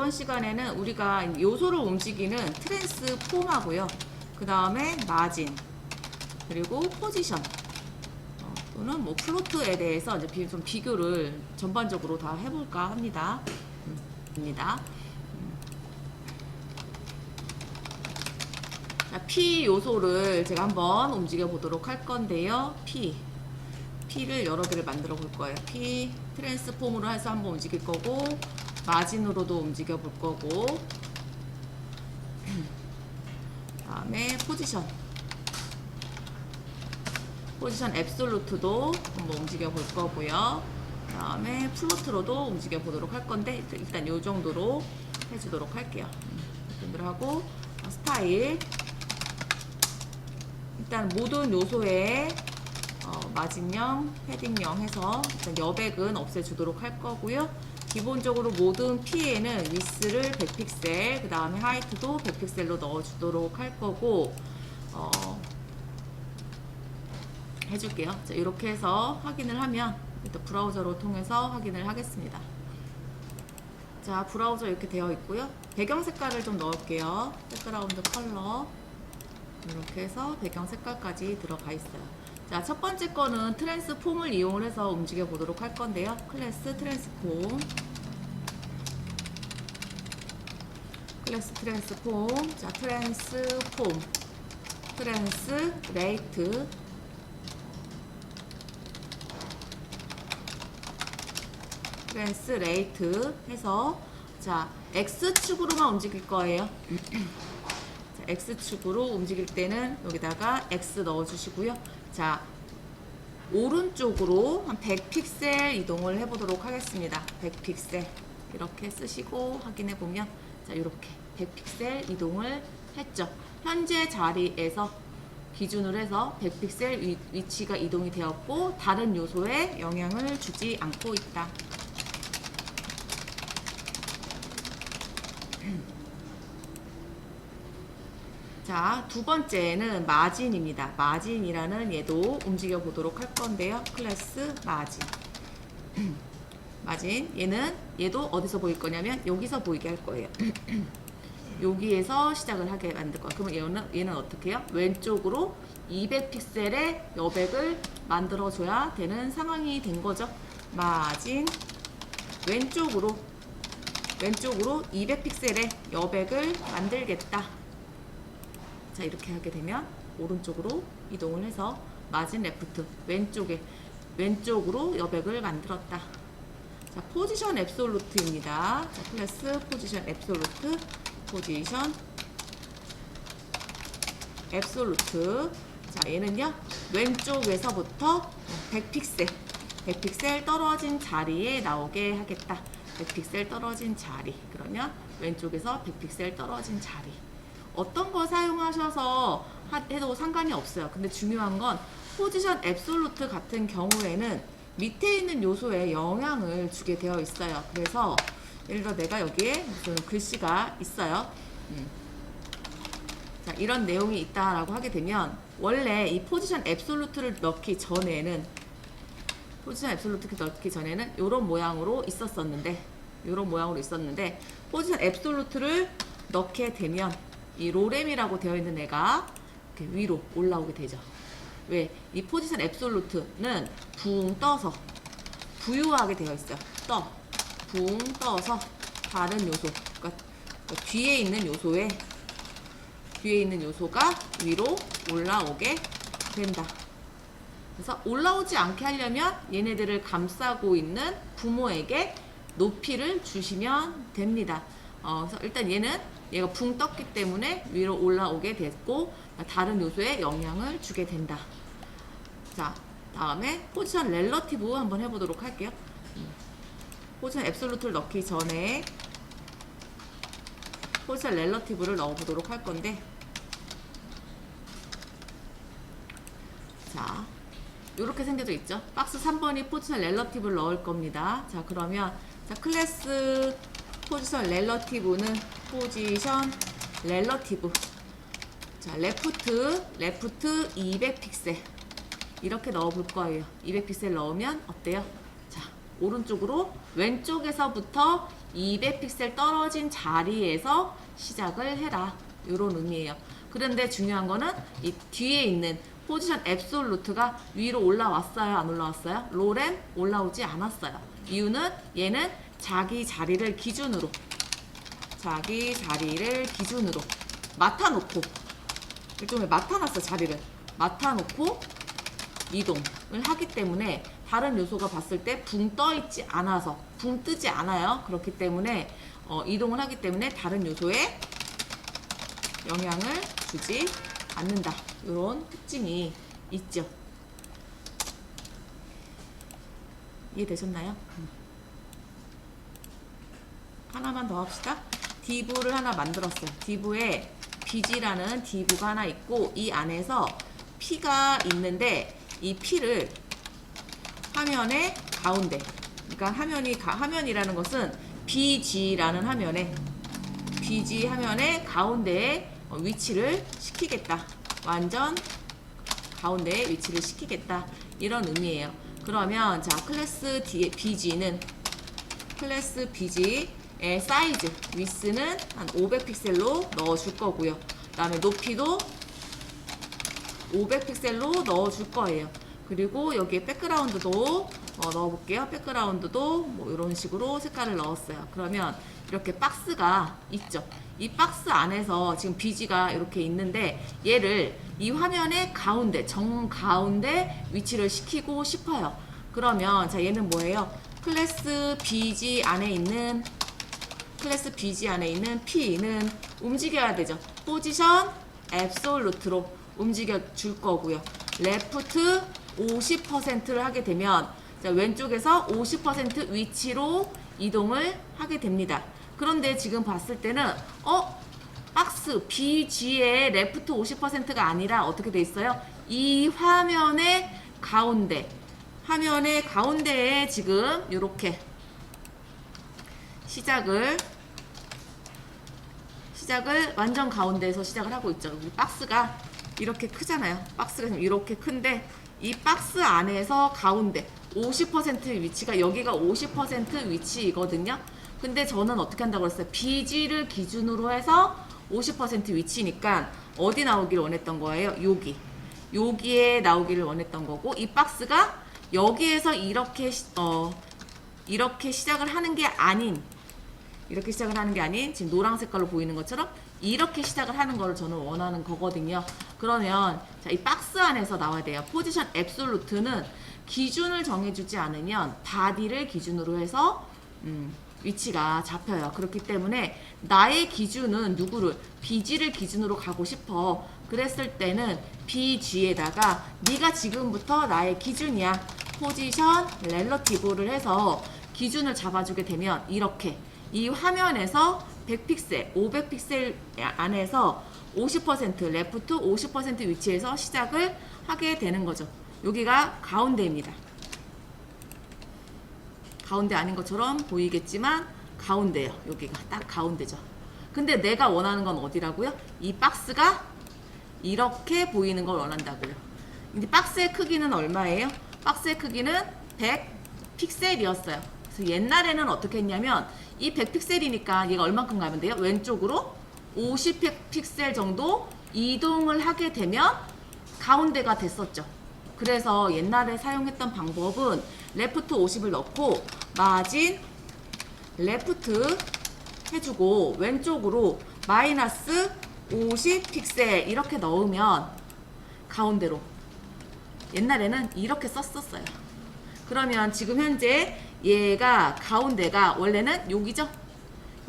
이번 시간에는 우리가 요소를 움직이는 트랜스폼하고요. 그 다음에 마진, 그리고 포지션, 또는 뭐 플로트에 대해서 이제 좀 비교를 전반적으로 다 해볼까 합니다. 자, P 요소를 제가 한번 움직여 보도록 할 건데요. P를 여러 개를 만들어 볼 거예요. P 트랜스폼으로 해서 한번 움직일 거고, 마진으로도 움직여 볼 거고, 다음에 포지션 앱솔루트도 한번 움직여 볼 거고요. 다음에 플로트로도 움직여 보도록 할 건데, 일단 요 정도로 해주도록 할게요. 이 정도로 하고, 스타일, 일단 모든 요소에 마진형, 패딩형 해서 일단 여백은 없애주도록 할 거고요. 기본적으로 모든 P에는 위스를 100픽셀, 그 다음에 하이트도 100픽셀로 넣어주도록 할 거고, 해줄게요. 자, 이렇게 해서 확인을 하면, 일단 브라우저로 통해서 확인을 하겠습니다. 자, 브라우저 이렇게 되어 있고요. 배경 색깔을 좀 넣을게요. 백그라운드 컬러. 이렇게 해서 배경 색깔까지 들어가 있어요. 자, 첫 번째 거는 트랜스폼을 이용을 해서 움직여 보도록 할 건데요. 클래스 트랜스폼. 자, 트랜스폼. 트랜스레이트. 트랜스레이트 해서, 자, X축으로만 움직일 거예요. 자, X축으로 움직일 때는 여기다가 X 넣어주시고요. 자, 오른쪽으로 한 100픽셀 이동을 해보도록 하겠습니다. 100픽셀 이렇게 쓰시고 확인해 보면, 자, 이렇게 100픽셀 이동을 했죠. 현재 자리에서 기준으로 해서 100픽셀 위치가 이동이 되었고, 다른 요소에 영향을 주지 않고 있다. 자, 두 번째는 마진입니다. 마진이라는 얘도 움직여 보도록 할 건데요. 클래스 마진. 마진. 얘도 어디서 보일 거냐면 여기서 보이게 할 거예요. 여기에서 시작을 하게 만들 거예요. 그러면 얘는 어떻게 해요? 왼쪽으로 200픽셀의 여백을 만들어줘야 되는 상황이 된 거죠. 마진. 왼쪽으로 200픽셀의 여백을 만들겠다. 자, 이렇게 하게 되면 오른쪽으로 이동을 해서 마진 레프트, 왼쪽으로 여백을 만들었다. 자, 포지션 앱솔루트입니다. 자, 클래스 포지션 앱솔루트. 자, 얘는요, 왼쪽에서부터 100픽셀 떨어진 자리에 나오게 하겠다. 100픽셀 떨어진 자리. 그러면 왼쪽에서 100픽셀 떨어진 자리. 어떤 거 사용하셔서 해도 상관이 없어요. 근데 중요한 건 포지션 앱솔루트 같은 경우에는 밑에 있는 요소에 영향을 주게 되어 있어요. 그래서 예를 들어 내가 여기에 무슨 글씨가 있어요. 자, 이런 내용이 있다라고 하게 되면, 원래 이 포지션 앱솔루트를 넣기 전에는 이런 모양으로 있었는데 포지션 앱솔루트를 넣게 되면 이 로렘이라고 되어 있는 애가 이렇게 위로 올라오게 되죠. 왜? 이 포지션 앱솔루트는 붕 떠서 부유하게 되어 있어요. 붕 떠서 다른 요소, 그러니까 뒤에 있는 요소가 위로 올라오게 된다. 그래서 올라오지 않게 하려면 얘네들을 감싸고 있는 부모에게 높이를 주시면 됩니다. 그래서 일단 얘가 붕 떴기 때문에 위로 올라오게 됐고, 다른 요소에 영향을 주게 된다. 자, 다음에 포지션 렐러티브 한번 해보도록 할게요. 포지션 앱솔루트를 넣기 전에 포지션 렐러티브를 넣어보도록 할 건데, 자, 이렇게 생겨져 있죠. 박스 3번이 포지션 렐러티브를 넣을 겁니다. 자, 그러면 클래스 포지션 렐러티브는 자, 레프트 200픽셀 이렇게 넣어볼 거예요. 200픽셀 넣으면 어때요? 자, 오른쪽으로 왼쪽에서부터 200픽셀 떨어진 자리에서 시작을 해라. 이런 의미예요. 그런데 중요한 거는 이 뒤에 있는 포지션 앱솔루트가 위로 올라왔어요? 안 올라왔어요? 롤엔 올라오지 않았어요. 이유는 얘는 자기 자리를 기준으로 맡아놓고, 일종의 맡아놨어. 자리를 맡아놓고 이동을 하기 때문에 다른 요소가 봤을 때 붕 떠있지 않아서, 붕 뜨지 않아요. 그렇기 때문에 이동을 하기 때문에 다른 요소에 영향을 주지 않는다. 이런 특징이 있죠. 이해되셨나요? 하나만 더 합시다. div를 하나 만들었어요. div에 bg라는 div가 하나 있고, 이 안에서 p가 있는데 이 p를 화면의 가운데, 그러니까 화면이라는 것은 bg라는 bg 화면의 가운데에 위치를 시키겠다. 완전 가운데에 위치를 시키겠다. 이런 의미예요. 그러면 자, 클래스 bg의 사이즈, 위스는 한 500픽셀로 넣어줄 거고요. 그 다음에 높이도 500픽셀로 넣어줄 거예요. 그리고 여기에 백그라운드도 넣어볼게요. 백그라운드도 뭐 이런 식으로 색깔을 넣었어요. 그러면 이렇게 박스가 있죠. 이 박스 안에서 지금 BG가 이렇게 있는데 얘를 이 화면의 가운데, 정가운데 위치를 시키고 싶어요. 그러면 자, 얘는 뭐예요? 클래스 BG 안에 있는 P는 움직여야 되죠. 포지션 앱솔루트로 움직여 줄 거고요. 레프트 50%를 하게 되면 자, 왼쪽에서 50% 위치로 이동을 하게 됩니다. 그런데 지금 봤을 때는 박스 BG의 레프트 50%가 아니라 어떻게 돼 있어요? 이 화면의 가운데에 지금 이렇게 시작을 완전 가운데에서 시작을 하고 있죠. 우리 박스가 이렇게 크잖아요. 박스가 이렇게 큰데 이 박스 안에서 가운데 50%의 위치가, 여기가 50% 위치이거든요. 근데 저는 어떻게 한다고 그랬어요? BG를 기준으로 해서 50% 위치니까 어디 나오기를 원했던 거예요? 여기에 나오기를 원했던 거고, 이 박스가 여기에서 이렇게 시작을 하는 게 아닌, 지금 노란 색깔로 보이는 것처럼 이렇게 시작을 하는 거를 저는 원하는 거거든요. 그러면 자, 이 박스 안에서 나와야 돼요. 포지션 앱솔루트는 기준을 정해주지 않으면 바디를 기준으로 해서 위치가 잡혀요. 그렇기 때문에 나의 기준은 누구를? BG를 기준으로 가고 싶어. 그랬을 때는 BG에다가 네가 지금부터 나의 기준이야. 포지션 렐러티브를 해서 기준을 잡아주게 되면 이렇게 이 화면에서 100픽셀, 500픽셀 안에서 50%, 레프트 50% 위치에서 시작을 하게 되는 거죠. 여기가 가운데입니다. 가운데 아닌 것처럼 보이겠지만 가운데예요. 여기가 딱 가운데죠. 근데 내가 원하는 건 어디라고요? 이 박스가 이렇게 보이는 걸 원한다고요. 근데 박스의 크기는 얼마예요? 박스의 크기는 100픽셀이었어요. 그래서 옛날에는 어떻게 했냐면 이 100픽셀이니까 얘가 얼만큼 가면 돼요? 왼쪽으로 50픽셀 정도 이동을 하게 되면 가운데가 됐었죠. 그래서 옛날에 사용했던 방법은 레프트 50을 넣고 마진 레프트 해주고 왼쪽으로 마이너스 50픽셀 이렇게 넣으면 가운데로, 옛날에는 이렇게 썼었어요. 그러면 지금 현재 얘가 가운데가 원래는 여기죠?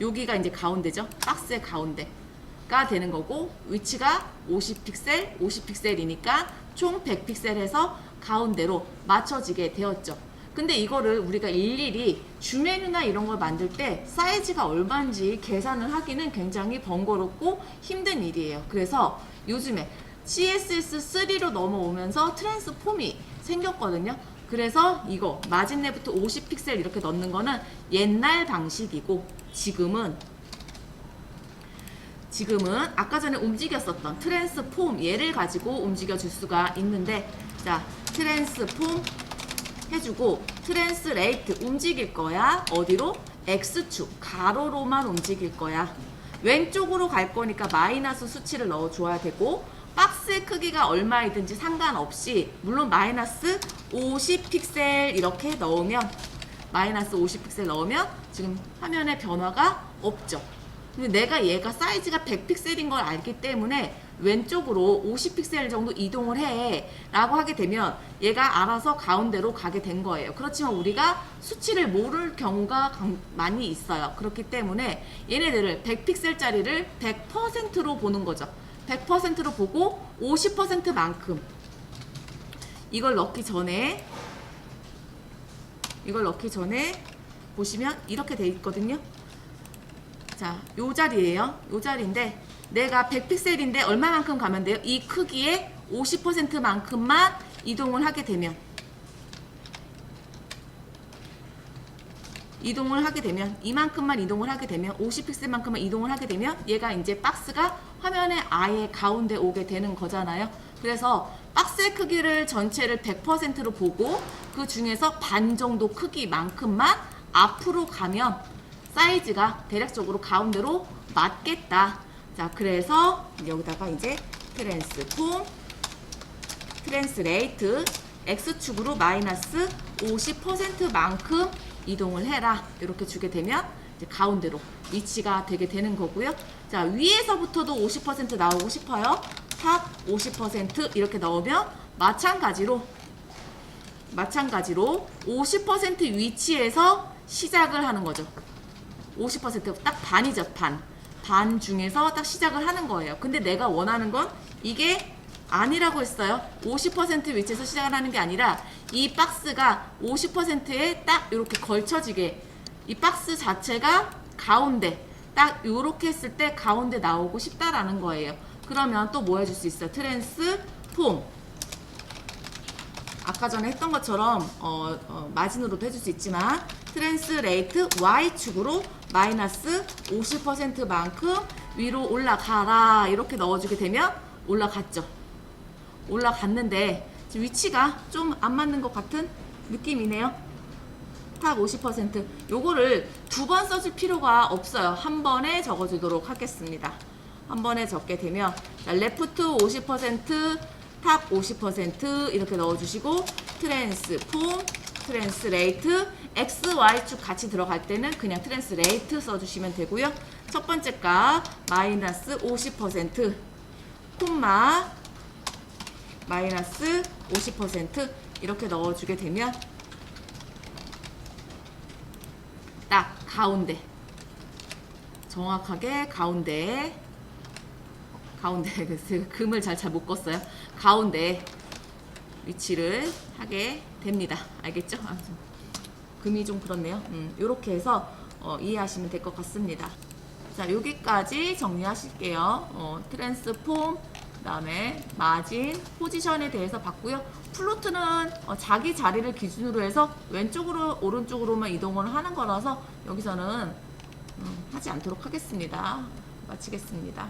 여기가 이제 가운데죠? 박스의 가운데가 되는 거고, 위치가 50픽셀이니까 총 100픽셀 해서 가운데로 맞춰지게 되었죠. 근데 이거를 우리가 일일이 주메뉴나 이런 걸 만들 때 사이즈가 얼마인지 계산을 하기는 굉장히 번거롭고 힘든 일이에요. 그래서 요즘에 CSS3로 넘어오면서 트랜스폼이 생겼거든요. 그래서 이거 마진 레프트 50픽셀 이렇게 넣는 거는 옛날 방식이고, 지금은 아까 전에 움직였었던 트랜스폼 얘를 가지고 움직여 줄 수가 있는데, 자, 트랜스폼 해주고 트랜스레이트 움직일 거야. 어디로? X축 가로로만 움직일 거야. 왼쪽으로 갈 거니까 마이너스 수치를 넣어줘야 되고, 박스의 크기가 얼마이든지 상관없이, 물론 마이너스 50픽셀 이렇게 넣으면, 마이너스 50픽셀 넣으면 지금 화면에 변화가 없죠. 근데 내가 얘가 사이즈가 100픽셀인 걸 알기 때문에 왼쪽으로 50픽셀 정도 이동을 해 라고 하게 되면 얘가 알아서 가운데로 가게 된 거예요. 그렇지만 우리가 수치를 모를 경우가 많이 있어요. 그렇기 때문에 얘네들을 100픽셀짜리를 100%로 보는 거죠. 100%로 보고 50%만큼 이걸 넣기 전에 보시면 이렇게 돼 있거든요. 자, 요 자리예요. 요 자리인데 내가 100픽셀인데 얼마만큼 가면 돼요? 이 크기의 50%만큼만 이동을 하게 되면 이만큼만 이동을 하게 되면 50픽셀만큼만 이동을 하게 되면 얘가 이제 박스가 화면의 아예 가운데 오게 되는 거잖아요. 그래서 박스의 크기를 전체를 100%로 보고 그 중에서 반 정도 크기만큼만 앞으로 가면 사이즈가 대략적으로 가운데로 맞겠다. 자, 그래서 여기다가 이제 트랜스레이트 X축으로 마이너스 50%만큼 이동을 해라. 이렇게 주게 되면 이제 가운데로 위치가 되게 되는 거고요. 자, 위에서부터도 50% 나오고 싶어요. 탑 50% 이렇게 넣으면 마찬가지로 50% 위치에서 시작을 하는 거죠. 50%딱 반이죠. 반 중에서 딱 시작을 하는 거예요. 근데 내가 원하는 건 이게 아니라고 했어요. 50% 위치에서 시작을 하는 게 아니라 이 박스가 50%에 딱 이렇게 걸쳐지게, 이 박스 자체가 가운데 딱 이렇게 했을 때 가운데 나오고 싶다라는 거예요. 그러면 또 뭐 해줄 수 있어요? 트랜스폼. 아까 전에 했던 것처럼 마진으로도 해줄 수 있지만 트랜스레이트 Y축으로 마이너스 50%만큼 위로 올라가라. 이렇게 넣어주게 되면 올라갔죠. 올라갔는데 지금 위치가 좀 안 맞는 것 같은 느낌이네요. 탑 50%. 요거를 두 번 써줄 필요가 없어요. 한 번에 적어주도록 하겠습니다. 한 번에 적게 되면 레프트 50%, 탑 50% 이렇게 넣어주시고 트랜스폼, 트랜스레이트, XY축 같이 들어갈 때는 그냥 트랜스레이트 써주시면 되고요. 첫 번째 값 마이너스 50%, 콤마 마이너스 50% 이렇게 넣어주게 되면 딱 가운데, 정확하게 가운데 금을 잘 못 껐어요. 가운데 위치를 하게 됩니다. 알겠죠? 금이 좀 그렇네요. 이렇게 해서 이해하시면 될 것 같습니다. 자, 여기까지 정리하실게요. 트랜스폼, 그다음에 마진, 포지션에 대해서 봤고요. 플로트는 자기 자리를 기준으로 해서 왼쪽으로 오른쪽으로만 이동을 하는 거라서 여기서는 하지 않도록 하겠습니다. 마치겠습니다.